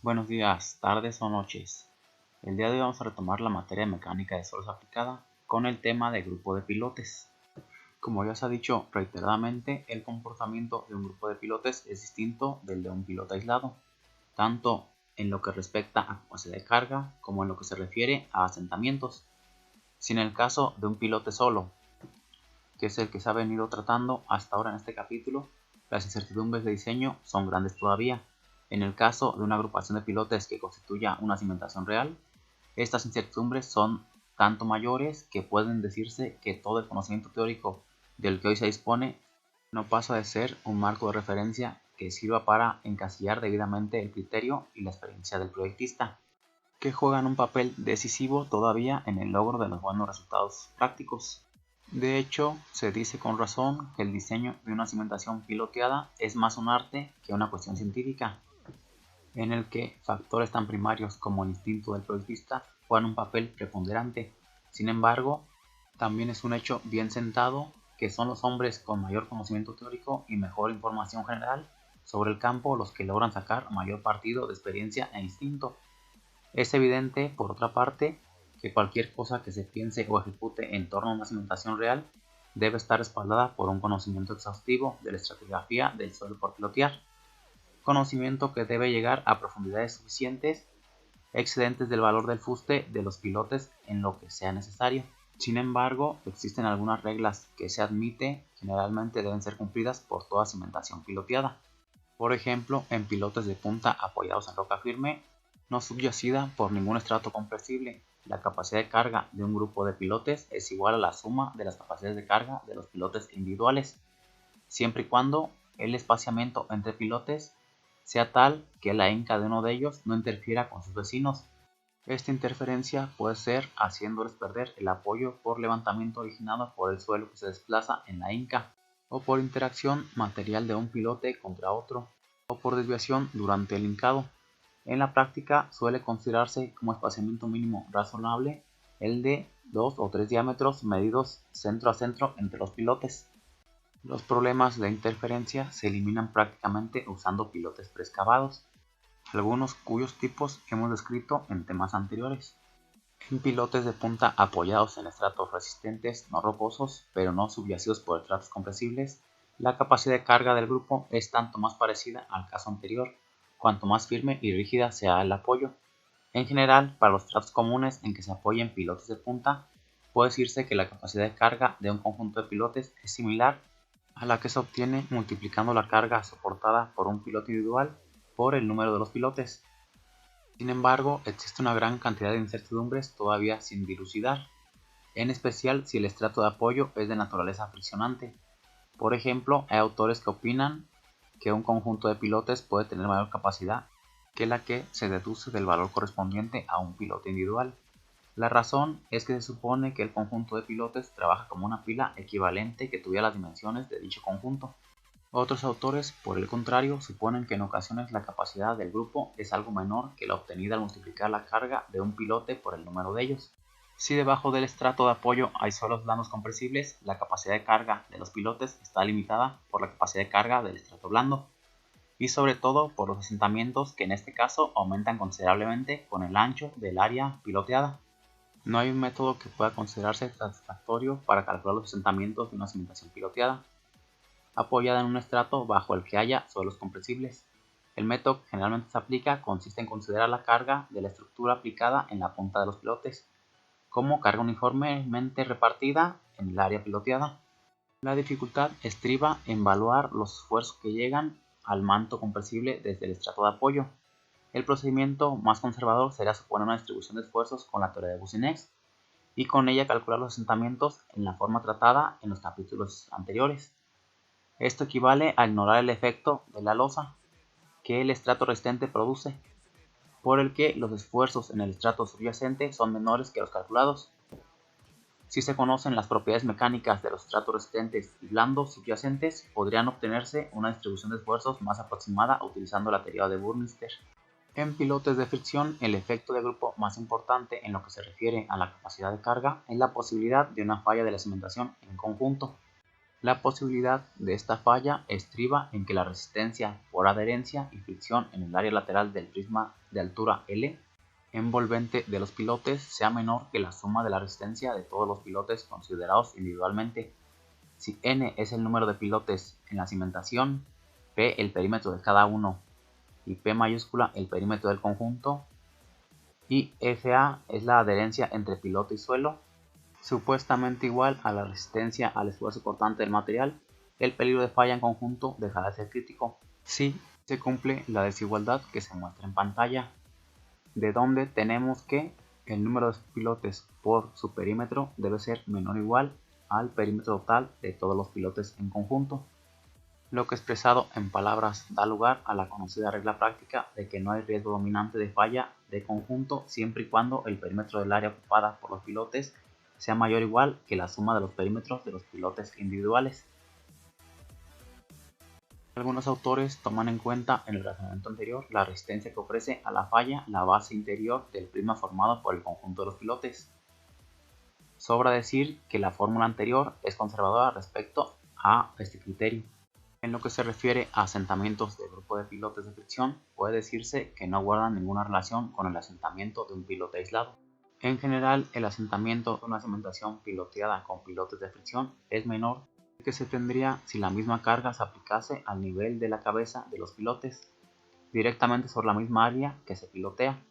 Buenos días, tardes o noches. El día de hoy vamos a retomar la materia de mecánica de suelos aplicada con el tema de grupo de pilotes. Como ya se ha dicho reiteradamente, el comportamiento de un grupo de pilotes es distinto del de un pilote aislado, tanto en lo que respecta a capacidad de carga como en lo que se refiere a asentamientos. Si en el caso de un pilote solo, que es el que se ha venido tratando hasta ahora en este capítulo, las incertidumbres de diseño son grandes todavía. En el caso de una agrupación de pilotes que constituya una cimentación real, estas incertidumbres son tanto mayores que pueden decirse que todo el conocimiento teórico del que hoy se dispone no pasa de ser un marco de referencia que sirva para encasillar debidamente el criterio y la experiencia del proyectista, que juegan un papel decisivo todavía en el logro de los buenos resultados prácticos. De hecho, se dice con razón que el diseño de una cimentación piloteada es más un arte que una cuestión científica, en el que factores tan primarios como el instinto del proyectista juegan un papel preponderante. Sin embargo, también es un hecho bien sentado que son los hombres con mayor conocimiento teórico y mejor información general sobre el campo los que logran sacar mayor partido de experiencia e instinto. Es evidente, por otra parte, que cualquier cosa que se piense o ejecute en torno a una cimentación real debe estar respaldada por un conocimiento exhaustivo de la estratigrafía del suelo por pilotear, conocimiento que debe llegar a profundidades suficientes, excedentes del valor del fuste de los pilotes en lo que sea necesario. Sin embargo, existen algunas reglas que se admite generalmente deben ser cumplidas por toda cimentación piloteada. Por ejemplo, en pilotes de punta apoyados en roca firme, no subyacida por ningún estrato compresible, la capacidad de carga de un grupo de pilotes es igual a la suma de las capacidades de carga de los pilotes individuales, siempre y cuando el espaciamiento entre pilotes sea tal que la hinca de uno de ellos no interfiera con sus vecinos. Esta interferencia puede ser haciéndoles perder el apoyo por levantamiento originado por el suelo que se desplaza en la hinca, o por interacción material de un pilote contra otro, o por desviación durante el hincado. En la práctica suele considerarse como espaciamiento mínimo razonable el de 2 o 3 diámetros medidos centro a centro entre los pilotes. Los problemas de interferencia se eliminan prácticamente usando pilotes preexcavados, algunos cuyos tipos hemos descrito en temas anteriores. En pilotes de punta apoyados en estratos resistentes no rocosos, pero no subyacentes por estratos compresibles, la capacidad de carga del grupo es tanto más parecida al caso anterior, cuanto más firme y rígida sea el apoyo. En general, para los estratos comunes en que se apoyen pilotes de punta, puede decirse que la capacidad de carga de un conjunto de pilotes es similar a la que se obtiene multiplicando la carga soportada por un pilote individual por el número de los pilotes. Sin embargo, existe una gran cantidad de incertidumbres todavía sin dilucidar, en especial si el estrato de apoyo es de naturaleza friccionante. Por ejemplo, hay autores que opinan que un conjunto de pilotes puede tener mayor capacidad que la que se deduce del valor correspondiente a un pilote individual. La razón es que se supone que el conjunto de pilotes trabaja como una pila equivalente que tuviera las dimensiones de dicho conjunto. Otros autores, por el contrario, suponen que en ocasiones la capacidad del grupo es algo menor que la obtenida al multiplicar la carga de un pilote por el número de ellos. Si debajo del estrato de apoyo hay suelos blandos compresibles, la capacidad de carga de los pilotes está limitada por la capacidad de carga del estrato blando, y sobre todo por los asentamientos que en este caso aumentan considerablemente con el ancho del área piloteada. No hay un método que pueda considerarse satisfactorio para calcular los asentamientos de una cimentación piloteada apoyada en un estrato bajo el que haya suelos compresibles. El método que generalmente se aplica consiste en considerar la carga de la estructura aplicada en la punta de los pilotes como carga uniformemente repartida en el área piloteada. La dificultad estriba en evaluar los esfuerzos que llegan al manto compresible desde el estrato de apoyo. El procedimiento más conservador será suponer una distribución de esfuerzos con la teoría de Boussinesq y con ella calcular los asentamientos en la forma tratada en los capítulos anteriores. Esto equivale a ignorar el efecto de la losa que el estrato resistente produce, por el que los esfuerzos en el estrato subyacente son menores que los calculados. Si se conocen las propiedades mecánicas de los estratos resistentes y blandos subyacentes, podrían obtenerse una distribución de esfuerzos más aproximada utilizando la teoría de Burmeister. En pilotes de fricción, el efecto de grupo más importante en lo que se refiere a la capacidad de carga es la posibilidad de una falla de la cimentación en conjunto. La posibilidad de esta falla estriba en que la resistencia por adherencia y fricción en el área lateral del prisma de altura L envolvente de los pilotes sea menor que la suma de la resistencia de todos los pilotes considerados individualmente. Si n es el número de pilotes en la cimentación, p el perímetro de cada uno y p mayúscula el perímetro del conjunto, y Fa es la adherencia entre pilote y suelo, supuestamente igual a la resistencia al esfuerzo cortante del material, el peligro de falla en conjunto dejará de ser crítico si se cumple la desigualdad que se muestra en pantalla, de donde tenemos que el número de pilotes por su perímetro debe ser menor o igual al perímetro total de todos los pilotes en conjunto, lo que expresado en palabras da lugar a la conocida regla práctica de que no hay riesgo dominante de falla de conjunto siempre y cuando el perímetro del área ocupada por los pilotes sea mayor o igual que la suma de los perímetros de los pilotes individuales. Algunos autores toman en cuenta en el razonamiento anterior la resistencia que ofrece a la falla la base interior del prisma formado por el conjunto de los pilotes. Sobra decir que la fórmula anterior es conservadora respecto a este criterio. En lo que se refiere a asentamientos de grupo de pilotes de fricción, puede decirse que no guardan ninguna relación con el asentamiento de un pilote aislado. En general, el asentamiento de una cimentación piloteada con pilotes de fricción es menor del que se tendría si la misma carga se aplicase al nivel de la cabeza de los pilotes, directamente sobre la misma área que se pilotea.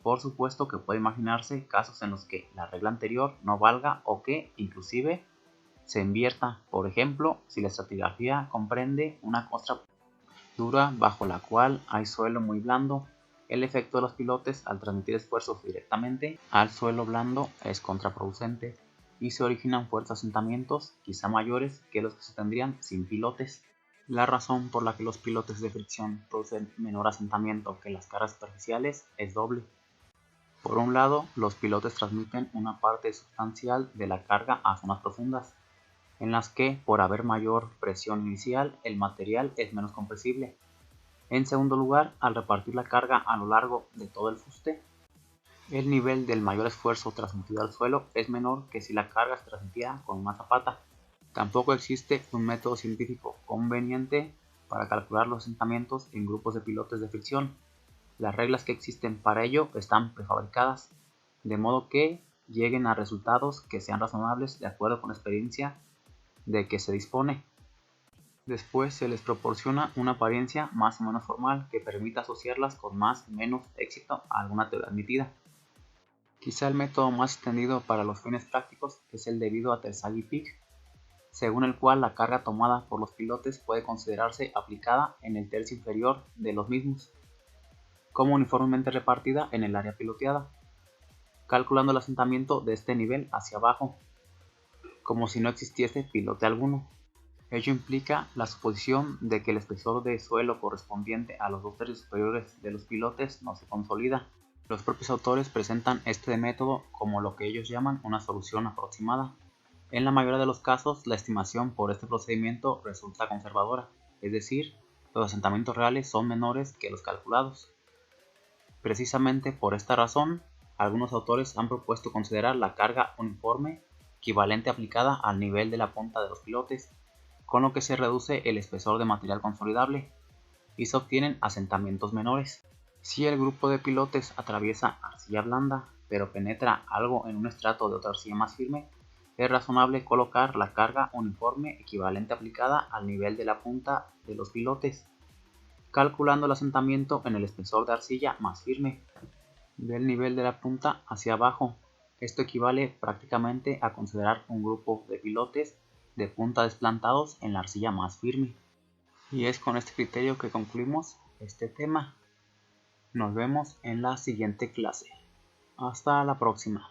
Por supuesto que puede imaginarse casos en los que la regla anterior no valga o que, inclusive, se invierta, por ejemplo, si la estratigrafía comprende una costra dura bajo la cual hay suelo muy blando, el efecto de los pilotes al transmitir esfuerzos directamente al suelo blando es contraproducente y se originan fuertes asentamientos quizá mayores que los que se tendrían sin pilotes. La razón por la que los pilotes de fricción producen menor asentamiento que las cargas superficiales es doble. Por un lado, los pilotes transmiten una parte sustancial de la carga a zonas profundas, en las que, por haber mayor presión inicial, el material es menos compresible. En segundo lugar, al repartir la carga a lo largo de todo el fuste, el nivel del mayor esfuerzo transmitido al suelo es menor que si la carga se transmitiera con una zapata. Tampoco existe un método científico conveniente para calcular los asentamientos en grupos de pilotes de fricción. Las reglas que existen para ello están prefabricadas, de modo que lleguen a resultados que sean razonables de acuerdo con la experiencia de que se dispone. Después se les proporciona una apariencia más o menos formal que permita asociarlas con más o menos éxito a alguna teoría admitida. Quizá el método más extendido para los fines prácticos es el debido a Terzaghi y Peake, según el cual la carga tomada por los pilotes puede considerarse aplicada en el tercio inferior de los mismos, como uniformemente repartida en el área piloteada, calculando el asentamiento de este nivel hacia abajo, como si no existiese pilote alguno. Ello implica la suposición de que el espesor de suelo correspondiente a los dos tercios superiores de los pilotes no se consolida. Los propios autores presentan este método como lo que ellos llaman una solución aproximada. En la mayoría de los casos, la estimación por este procedimiento resulta conservadora, es decir, los asentamientos reales son menores que los calculados. Precisamente por esta razón, algunos autores han propuesto considerar la carga uniforme equivalente aplicada al nivel de la punta de los pilotes, con lo que se reduce el espesor de material consolidable y se obtienen asentamientos menores. Si el grupo de pilotes atraviesa arcilla blanda, pero penetra algo en un estrato de otra arcilla más firme, es razonable colocar la carga uniforme equivalente aplicada al nivel de la punta de los pilotes, calculando el asentamiento en el espesor de arcilla más firme, del nivel de la punta hacia abajo. Esto equivale prácticamente a considerar un grupo de pilotes de punta desplantados en la arcilla más firme. Y es con este criterio que concluimos este tema. Nos vemos en la siguiente clase. Hasta la próxima.